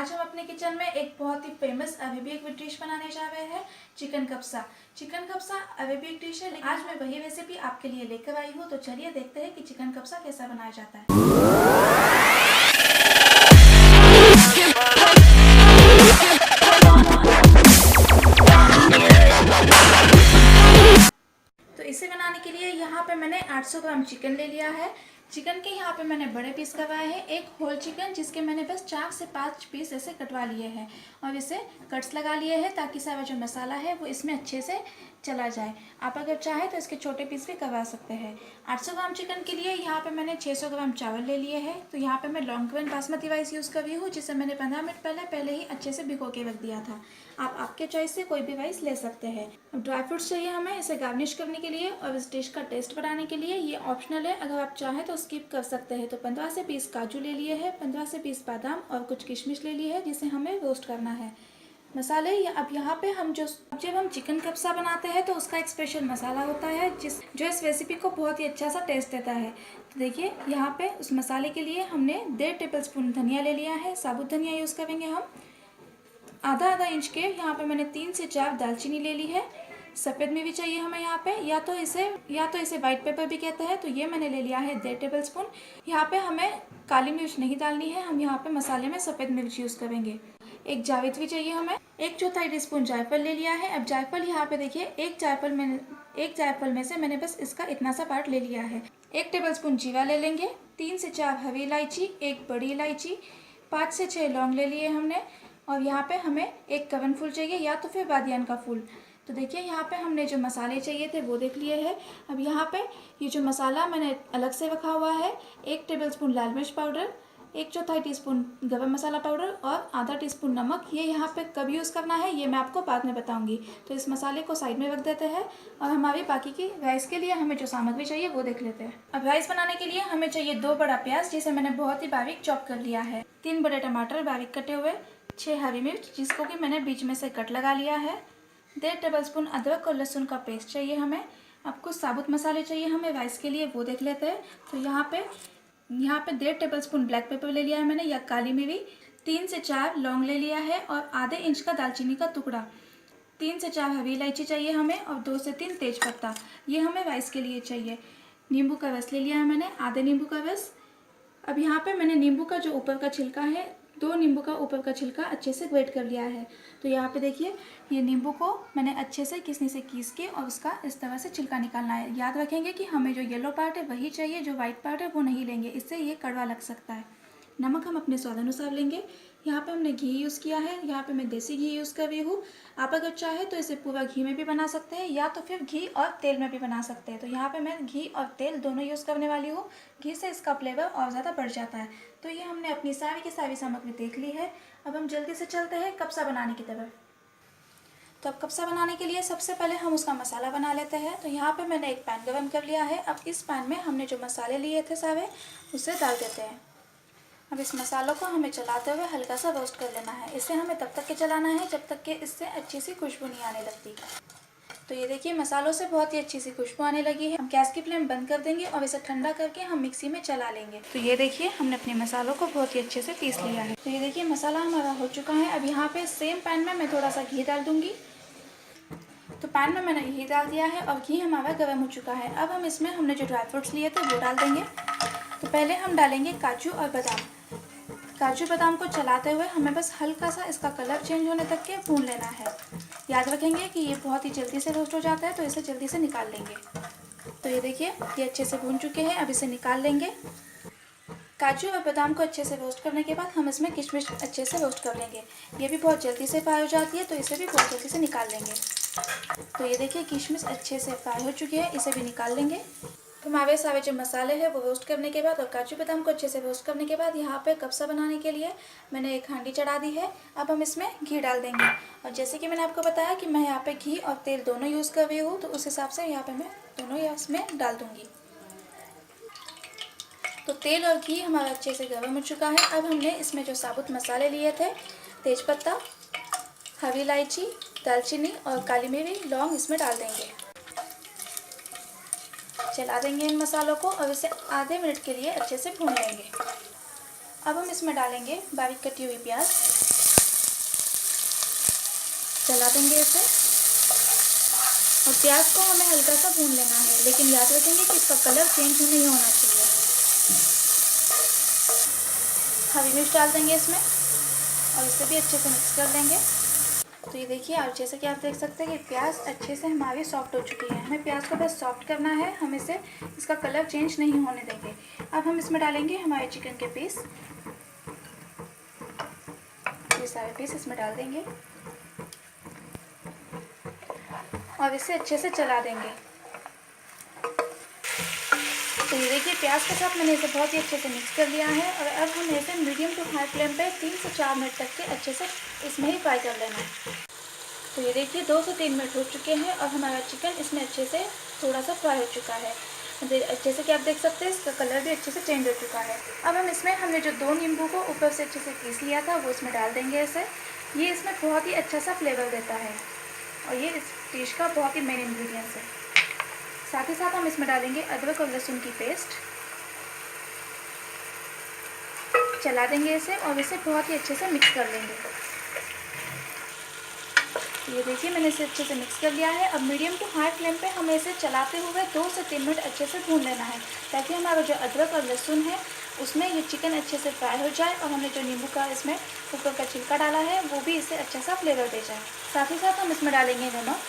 आज हम अपने किचन में एक बहुत ही फेमस अरेबिक डिश बनाने जा रहे हैं, चिकन कब्सा। चिकन कब्सा अरेबिक डिश है, लेकिन आज मैं वही रेसिपी आपके लिए लेकर आई हूँ। तो चलिए देखते हैं कि चिकन कब्सा कैसा बनाया जाता है। तो इसे बनाने के लिए यहाँ पे मैंने 800 ग्राम चिकन ले लिया है। चिकन के यहाँ पे मैंने बड़े पीस करवाए हैं, एक होल चिकन जिसके मैंने बस 4 से 5 पीस ऐसे कटवा लिए हैं और इसे कट्स लगा लिए हैं ताकि सारा जो मसाला है वो इसमें अच्छे से चला जाए। आप अगर चाहें तो इसके छोटे पीस भी करवा सकते हैं। 800 ग्राम चिकन के लिए यहाँ पे मैंने 600 ग्राम चावल ले लिए हैं। तो यहाँ पे मैं long grain basmati rice use कर रही हूँ, जिसे मैंने 15 मिनट पहले ही अच्छे से भिगो के रख दिया था। आप आपके चॉइस से कोई भी राइस ले सकते हैं। अब ड्राई फ्रूट्स चाहिए हमें इसे गार्निश करने के लिए और इस डिश का टेस्ट बढ़ाने के लिए। ये ऑप्शनल है, अगर आप चाहें तो स्किप कर सकते हैं। तो 15 से 20 काजू ले लिए हैं, 15 से 20 बादाम और कुछ किशमिश ले लिए है जिसे हमें रोस्ट करना है। मसाले अब यहाँ पे हम जब हम चिकन कब्सा बनाते हैं तो उसका एक स्पेशल मसाला होता है जो इस रेसिपी को बहुत ही अच्छा सा टेस्ट देता है। तो देखिए यहाँ पे उस मसाले के लिए हमने 1.5 टेबलस्पून धनिया ले लिया है। साबुत धनिया यूज़ करेंगे हम। आधा इंच के यहाँ पे मैंने 3 से 4 दालचीनी ले ली है। सफ़ेद मिर्च चाहिए हमें यहाँ पे, या तो इसे वाइट पेपर भी कहते हैं। तो ये मैंने ले लिया है 1.5 टेबलस्पून। यहाँ पे हमें काली मिर्च नहीं डालनी है, हम यहाँ पे मसाले में सफ़ेद मिर्च यूज़ करेंगे। एक जावित्री चाहिए हमें। 1/4 टीस्पून जायफल ले लिया है। अब जायफल यहाँ पे देखिए एक जायफल में से मैंने बस इसका इतना सा पार्ट ले लिया है। 1 टेबलस्पून जीरा ले लेंगे। 3 से 4 हरी इलायची, 1 बड़ी इलायची, 5 से 6 लौंग ले लिए हमने। और यहाँ पे हमें एक कवन फूल चाहिए या तो फिर बादियान का फूल। तो देखिए यहाँ पे हमने जो मसाले चाहिए थे वो देख लिए हैं। अब यहाँ पे ये जो मसाला मैंने अलग से रखा हुआ है, 1 टेबलस्पून लाल मिर्च पाउडर, 1/4 टीस्पून गरम मसाला पाउडर और आधा टीस्पून नमक। ये यहाँ पे कब यूज़ करना है ये मैं आपको बाद में बताऊंगी। तो इस मसाले को साइड में रख देते हैं और हमारी बाकी की राइस के लिए हमें जो सामग्री चाहिए वो देख लेते हैं। अब राइस बनाने के लिए हमें चाहिए 2 बड़ा प्याज जिसे मैंने बहुत ही बारीक चॉप कर लिया है, 3 बड़े टमाटर बारीक कटे हुए, 6 हरी मिर्च जिसको कि मैंने बीच में से कट लगा लिया है, 1.5 टेबलस्पून अदरक और लहसुन का पेस्ट चाहिए हमें। अब कुछ साबुत मसाले चाहिए हमें राइस के लिए, वो देख लेते हैं। तो यहाँ पे 1.5 टेबलस्पून ब्लैक पेपर ले लिया है मैंने या काली मिरी, 3 से 4 लौंग ले लिया है और आधे इंच का दालचीनी का टुकड़ा, 3 से 4 हरी इलायची चाहिए हमें और 2 से 3 तेज पत्ता। ये हमें राइस के लिए चाहिए। नींबू का रस ले लिया है मैंने, आधे नींबू का रस। अब यहाँ पे मैंने नींबू का जो ऊपर का छिलका है, 2 नींबू का ऊपर का छिलका अच्छे से ग्रेट कर लिया है। तो यहाँ पे देखिए ये नींबू को मैंने अच्छे से किसनी से कीस के और उसका इस तरह से छिलका निकालना है। याद रखेंगे कि हमें जो येलो पार्ट है वही चाहिए, जो वाइट पार्ट है वो नहीं लेंगे, इससे ये कड़वा लग सकता है। नमक हम अपने स्वाद अनुसार लेंगे। यहाँ पे हमने घी यूज़ किया है, यहाँ पे मैं देसी घी यूज़ कर रही हूँ। आप अगर चाहे तो इसे पूरा घी में भी बना सकते हैं या तो फिर घी और तेल में भी बना सकते हैं। तो यहाँ पे मैं घी और तेल दोनों यूज़ करने वाली हूँ। घी से इसका फ्लेवर और ज़्यादा बढ़ जाता है। तो ये हमने अपनी सारी की सारी सामग्री देख ली है। अब हम जल्दी से चलते हैं कब्सा बनाने की तरफ। तो अब कब्सा बनाने के लिए सबसे पहले हम उसका मसाला बना लेते हैं। तो यहाँ पे मैंने एक पैन गरम कर लिया है। अब इस पैन में हमने जो मसाले लिए थे सारे उसे डाल देते हैं। अब इस मसालों को हमें चलाते हुए हल्का सा रोस्ट कर लेना है। इसे हमें तब तक के चलाना है जब तक कि इससे अच्छी सी खुशबू नहीं आने लगती। तो ये देखिए मसालों से बहुत ही अच्छी सी खुशबू आने लगी है। हम गैस की फ्लेम बंद कर देंगे और इसे ठंडा करके हम मिक्सी में चला लेंगे। तो ये देखिए हमने अपने मसालों को बहुत ही अच्छे से पीस लिया है। तो ये देखिए मसाला हमारा हो चुका है। अब यहाँ पे सेम पैन में मैं थोड़ा सा घी डाल दूंगी। तो पैन में मैंने घी डाल दिया है और घी हमारा गर्म हो चुका है। अब हम इसमें हमने जो ड्राई फ्रूट्स लिए थे वो डाल देंगे। तो पहले हम डालेंगे काजू और बादाम। काजू बादाम को चलाते हुए हमें बस हल्का सा इसका कलर चेंज होने तक के भून लेना है। याद रखेंगे कि ये बहुत ही जल्दी से रोस्ट हो जाता है, तो इसे जल्दी से निकाल लेंगे। तो ये देखिए ये अच्छे से भून चुके हैं। अब इसे निकाल लेंगे। काजू और बादाम को अच्छे से रोस्ट करने के बाद हम इसमें किशमिश अच्छे से रोस्ट कर लेंगे। ये भी बहुत जल्दी से फ्राई हो जाती है, तो इसे भी बहुत जल्दी से निकाल लेंगे। तो ये देखिए किशमिश अच्छे से फ्राई हो चुकी है, इसे भी निकाल लेंगे। तो हमारे सारे जो मसाले हैं वो रोस्ट करने के बाद और काजू बादाम को अच्छे से रोस्ट करने के बाद यहाँ पे कब्सा बनाने के लिए मैंने एक हांडी चढ़ा दी है। अब हम इसमें घी डाल देंगे। और जैसे कि मैंने आपको बताया कि मैं यहाँ पे घी और तेल दोनों यूज़ कर रही हूँ, तो उस हिसाब से यहाँ पे मैं दोनों इसमें डाल दूँगी। तो तेल और घी हमारा अच्छे से गर्म हो चुका है। अब हमने इसमें जो साबुत मसाले लिए थे, तेज़पत्ता, हरी इलायची, दालचीनी और काली मिरी, लौंग इसमें डाल देंगे। चला देंगे इन मसालों को और इसे आधे मिनट के लिए अच्छे से भून लेंगे। अब हम इसमें डालेंगे बारीक कटी हुई प्याज, चला देंगे इसे। और प्याज को हमें हल्का सा भून लेना है, लेकिन याद रखेंगे कि इसका कलर चेंज नहीं होना चाहिए। हरी मिर्च डाल देंगे इसमें और इसे भी अच्छे से मिक्स कर देंगे। तो ये देखिए, अब जैसे कि आप देख सकते हैं कि प्याज अच्छे से हमारी सॉफ्ट हो चुकी है। हमें प्याज को बस सॉफ्ट करना है, हम इसे इसका कलर चेंज नहीं होने देंगे। अब हम इसमें डालेंगे हमारे चिकन के पीस, ये सारे पीस इसमें डाल देंगे और इसे अच्छे से चला देंगे। तो ये देखिए, प्याज के साथ मैंने इसे बहुत ही अच्छे से मिक्स कर लिया है और अब हमें इसे मीडियम टू हाई फ्लेम पे 3 से 4 मिनट तक के अच्छे से इसमें ही फ्राई कर लेना है। तो ये देखिए 2 से 3 मिनट हो चुके हैं और हमारा चिकन इसमें अच्छे से थोड़ा सा फ्राई हो चुका है। जैसे कि आप देख सकते हैं, इसका कलर भी अच्छे से चेंज हो चुका है। अब हम इसमें हमने जो 2 नींबू को ऊपर से अच्छे से पीस लिया था वो इसमें डाल देंगे इसे। ये इसमें बहुत ही अच्छा सा फ्लेवर देता है और ये इस डिश का बहुत ही मेन इंग्रेडिएंट्स है। साथ ही साथ हम इसमें डालेंगे अदरक और लहसुन की पेस्ट, चला देंगे इसे और इसे बहुत ही अच्छे से मिक्स कर लेंगे। ये देखिए, मैंने इसे अच्छे से मिक्स कर लिया है। अब मीडियम टू हाई फ्लेम पे हमें इसे चलाते हुए 2 से 3 मिनट अच्छे से भून लेना है, ताकि हमारा जो अदरक और लहसुन है उसमें ये चिकन अच्छे से फ्राई हो जाए और हमने जो नींबू का इसमें ऊपर का छिलका डाला है वो भी इसे अच्छा सा फ्लेवर दे जाए। साथ ही साथ हम इसमें डालेंगे नमक।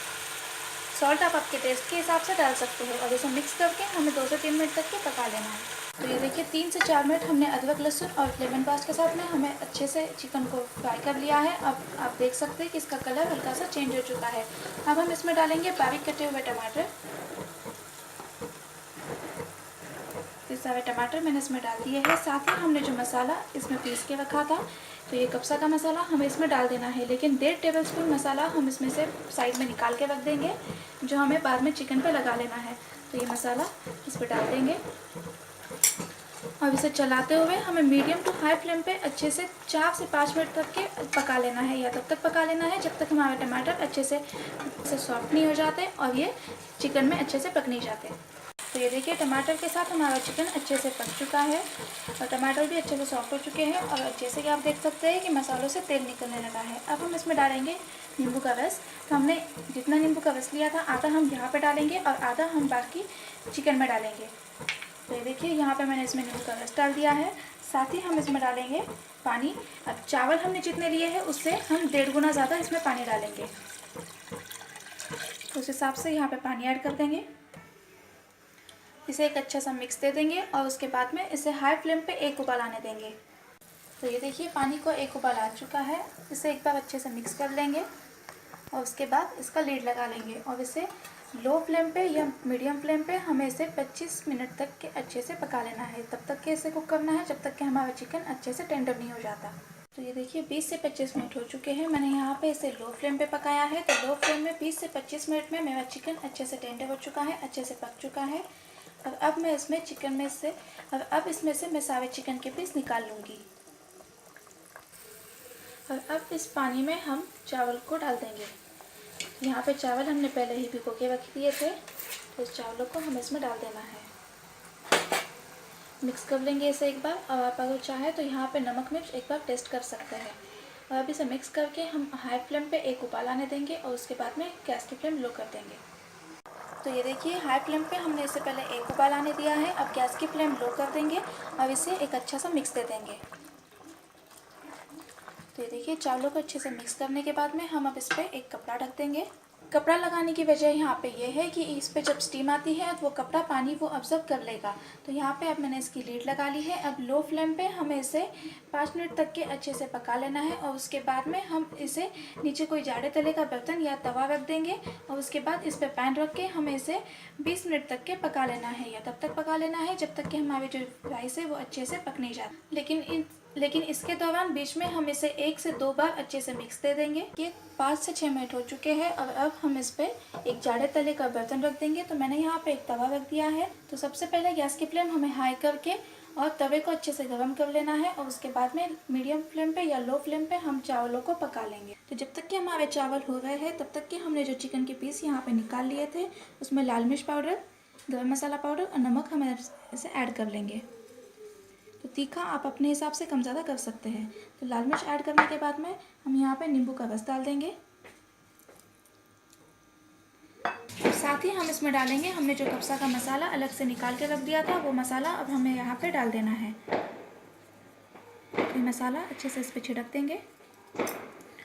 सॉल्ट आप आपके टेस्ट के हिसाब से डाल सकते हो और इसे मिक्स करके हमें 2 से 3 मिनट तक के पका लेना है। तो ये देखिए 3 से 4 मिनट हमने अदरक लहसुन और लेमन पास के साथ में हमें अच्छे से चिकन को फ्राई कर लिया है। अब आप देख सकते हैं कि इसका कलर हल्का सा चेंज हो चुका है। अब हम इसमें डालेंगे बारीक कटे हुए टमाटर। ये सारे टमाटर मैंने इसमें डाल दिए हैं। साथ ही हमने जो मसाला इसमें पीस के रखा था, तो ये कब्सा का मसाला हमें इसमें डाल देना है, लेकिन 1.5 टेबलस्पून मसाला हम इसमें से साइड में निकाल के रख देंगे, जो हमें बाद में चिकन पे लगा लेना है। तो ये मसाला इस पर डाल देंगे और इसे चलाते हुए हमें मीडियम टू हाई फ्लेम पे अच्छे से 4 से 5 मिनट तक के पका लेना है, या तब तक पका लेना है जब तक हमारे टमाटर अच्छे से सॉफ्ट नहीं हो जाते और ये चिकन में अच्छे से पक नहीं जाते। तो ये देखिए, टमाटर के साथ हमारा चिकन अच्छे से पक चुका है और टमाटर भी अच्छे से सॉफ्ट हो चुके हैं और जैसे कि आप देख सकते हैं कि मसालों से तेल निकलने लगा है। अब हम इसमें डालेंगे नींबू का रस। तो हमने जितना नींबू का रस लिया था, आधा हम यहाँ पे डालेंगे और आधा हम बाकी चिकन में डालेंगे। तो ये देखिए, यहाँ पे मैंने इसमें नींबू का रस डाल दिया है। साथ ही हम इसमें डालेंगे पानी। अब चावल हमने जितने लिए हैं उससे हम 1.5 गुना ज़्यादा इसमें पानी डालेंगे, तो उस हिसाब से यहाँ पे पानी ऐड कर देंगे। इसे एक अच्छा सा मिक्स दे देंगे और उसके बाद में इसे हाई फ्लेम पे एक उबाल आने देंगे। तो ये देखिए, पानी को एक उबाल आ चुका है। इसे एक बार अच्छे से मिक्स कर लेंगे और उसके बाद इसका लीड लगा लेंगे और इसे लो फ्लेम पे या मीडियम फ्लेम पे हमें इसे 25 मिनट तक के अच्छे से पका लेना है। तब तक के इसे कुक करना है जब तक कि हमारा चिकन अच्छे से टेंडर नहीं हो जाता। तो ये देखिए 20 से 25 मिनट हो चुके हैं। मैंने यहाँ पे इसे लो फ्लेम पे पकाया है। तो लो फ्लेम में 20 से 25 मिनट में मेरा चिकन अच्छे से टेंडर हो चुका है, अच्छे से पक चुका है। और अब मैं इसमें चिकन में से अब इसमें से मैं सारे चिकन के पीस निकाल लूँगी और अब इस पानी में हम चावल को डाल देंगे। यहाँ पे चावल हमने पहले ही भिगो के रख दिए थे, तो इस चावलों को हमें इसमें डाल देना है। मिक्स कर लेंगे इसे एक बार और आप अगर चाहे तो यहाँ पे नमक मिर्च एक बार टेस्ट कर सकते हैं। और अब इसे मिक्स करके हम हाई फ्लेम पे एक उबाल आने देंगे और उसके बाद में गैस की फ्लेम लो कर देंगे। तो ये देखिए, हाई फ्लेम पे हमने इससे पहले एक उबाल आने दिया है। अब गैस की फ्लेम लो कर देंगे और इसे एक अच्छा सा मिक्स दे देंगे। तो ये देखिए, चावलों को अच्छे से मिक्स करने के बाद में हम अब इस पर एक कपड़ा ढक देंगे। कपड़ा लगाने की वजह यहाँ पे ये है कि इस पे जब स्टीम आती है तो वो कपड़ा पानी वो ऑब्जर्व कर लेगा। तो यहाँ पे अब मैंने इसकी लीड लगा ली है। अब लो फ्लेम पे हमें इसे 5 मिनट तक के अच्छे से पका लेना है और उसके बाद में हम इसे नीचे कोई जाड़े तले का बर्तन या तवा रख देंगे और उसके बाद इस पर पैन रख के हमें इसे 20 मिनट तक के पका लेना है, या तब तक पका लेना है जब तक कि हमारे जो राइस है वो अच्छे से पक नहीं जाता। लेकिन इसके दौरान बीच में हम इसे 1 से 2 बार अच्छे से मिक्स दे देंगे। ये 5 से 6 मिनट हो चुके हैं और अब हम इस पर एक जाड़े तले का बर्तन रख देंगे। तो मैंने यहाँ पे एक तवा रख दिया है। तो सबसे पहले गैस की फ्लेम हमें हाई करके और तवे को अच्छे से गर्म कर लेना है और उसके बाद में मीडियम फ्लेम पे या लो फ्लेम पे हम चावलों को पका लेंगे। तो जब तक कि हमारे चावल हो रहे हैं तब तक कि हमने जो चिकन के पीस यहाँ पे निकाल लिए थे उसमें लाल मिर्च पाउडर, गरम मसाला पाउडर और नमक हम इसे ऐड कर लेंगे। तो तीखा आप अपने हिसाब से कम ज़्यादा कर सकते हैं। तो लाल मिर्च ऐड करने के बाद में हम यहाँ पे नींबू का रस डाल देंगे। साथ ही हम इसमें डालेंगे हमने जो कब्सा का मसाला अलग से निकाल के रख दिया था, वो मसाला अब हमें यहाँ पे डाल देना है। ये मसाला अच्छे से इस पर छिड़क देंगे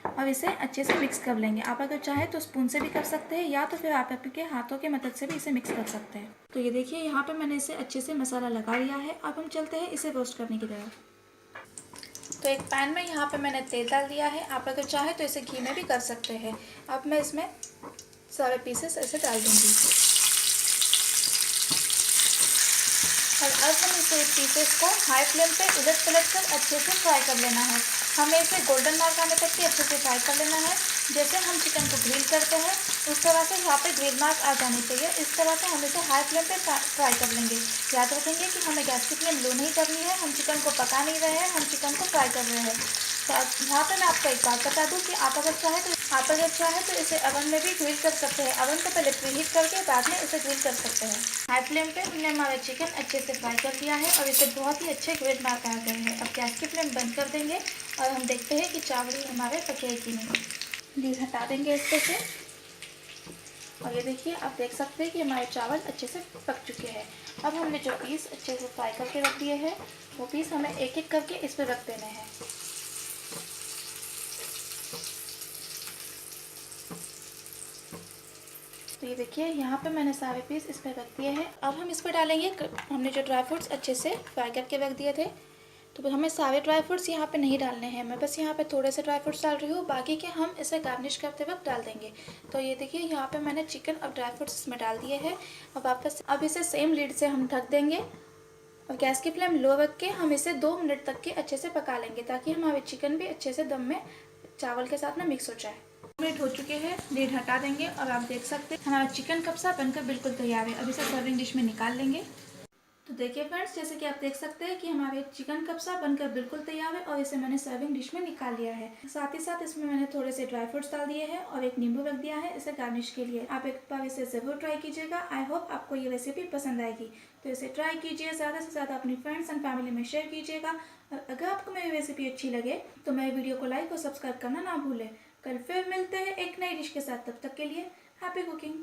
और इसे अच्छे से मिक्स कर लेंगे। आप अगर चाहें तो स्पून से भी कर सकते हैं या तो फिर आप आपके हाथों के मदद से भी इसे मिक्स कर सकते हैं। तो ये देखिए यहाँ पे मैंने इसे अच्छे से मसाला लगा लिया है। अब हम चलते हैं इसे रोस्ट करने की तरफ। तो एक पैन में यहाँ पे मैंने तेल डाल दिया है। आप अगर चाहें तो इसे घी में भी कर सकते हैं। अब मैं इसमें सारे पीसेस ऐसे डाल दूँगी और अब हम इसे पीसेस को हाई फ्लेम पे उलट पलट कर अच्छे से फ्राई कर लेना है। हमें इसे गोल्डन मार्क आने तक के अच्छे से फ्राई कर लेना है। जैसे हम चिकन को ग्रिल करते हैं उस तरह से यहाँ पे ग्रिल मार्क आ जानी चाहिए। इस तरह से हम इसे हाई फ्लेम पे फ्राई कर लेंगे। याद रखेंगे कि हमें गैस की फ्लेम लो नहीं करनी है। हम चिकन को पका नहीं रहे हैं, हम चिकन को फ्राई कर रहे हैं। तो यहाँ पे मैं आपको एक बात बता दूँ कि आप अगर चाहें तो इसे अवन में भी ग्रिल कर सकते हैं। अवन को पहले प्रीहीट करके बाद में इसे ग्रिल कर सकते हैं। हाई फ्लेम पे हमने हमारा चिकन अच्छे से फ्राई कर दिया है और इसे बहुत ही अच्छे ग्रिल मार्क आ गए हैं। अब गैस की फ्लेम बंद कर देंगे और हम देखते हैं कि चावल हमारे पके हैं कि नहीं। लीड हटा देंगे इस पर से और ये देखिए आप देख सकते हैं कि हमारे चावल अच्छे से पक चुके हैं। अब हमने जो पीस अच्छे से फ्राई करके रख दिए हैं वो पीस हमें एक एक करके इस पर रख देने हैं। तो ये देखिए यहाँ पे मैंने सारे पीस इस पर रख दिए हैं। अब हम इस पर डालेंगे हमने जो ड्राई फ्रूट्स अच्छे से फ्राई करके रख दिए थे। तो हमें सारे ड्राई फ्रूट्स यहाँ पे नहीं डालने हैं। मैं बस यहाँ पे थोड़े से ड्राई फ्रूट्स डाल रही हूँ, बाकी के हम इसे गार्निश करते वक्त डाल देंगे। तो ये देखिए यहाँ पे मैंने चिकन और ड्राई फ्रूट्स इसमें डाल दिए हैं और वापस अब इसे सेम लीड से हम ढक देंगे और गैस की फ्लेम लो रख के हम इसे 2 मिनट तक के अच्छे से पका लेंगे ताकि हमारे चिकन भी अच्छे से दम में चावल के साथ में मिक्स हो जाए। 2 मिनट हो चुके हैं, लीड हटा देंगे और आप देख सकते हैं हमारा चिकन कब्सा बनकर बिल्कुल तैयार है। अब इसे सर्विंग डिश में निकाल लेंगे। तो देखिए फ्रेंड्स, जैसे कि आप देख सकते हैं कि हमारे चिकन कब्सा बनकर बिल्कुल तैयार है और इसे मैंने सर्विंग डिश में निकाल लिया है। साथ ही साथ इसमें मैंने थोड़े से ड्राई फ्रूट्स डाल दिए हैं और एक नींबू रख दिया है इसे गार्निश के लिए। आप एक बार इसे ज़रूर ट्राई कीजिएगा। आई होप आपको ये रेसिपी पसंद आएगी। तो इसे ट्राई कीजिए, ज़्यादा से ज़्यादा अपनी फ्रेंड्स एंड फैमिली में शेयर कीजिएगा। और अगर आपको मेरी रेसिपी अच्छी लगे तो मेरे वीडियो को लाइक और सब्सक्राइब करना ना भूलें। कल फिर मिलते हैं एक नई डिश के साथ। तब तक के लिए हैप्पी कुकिंग।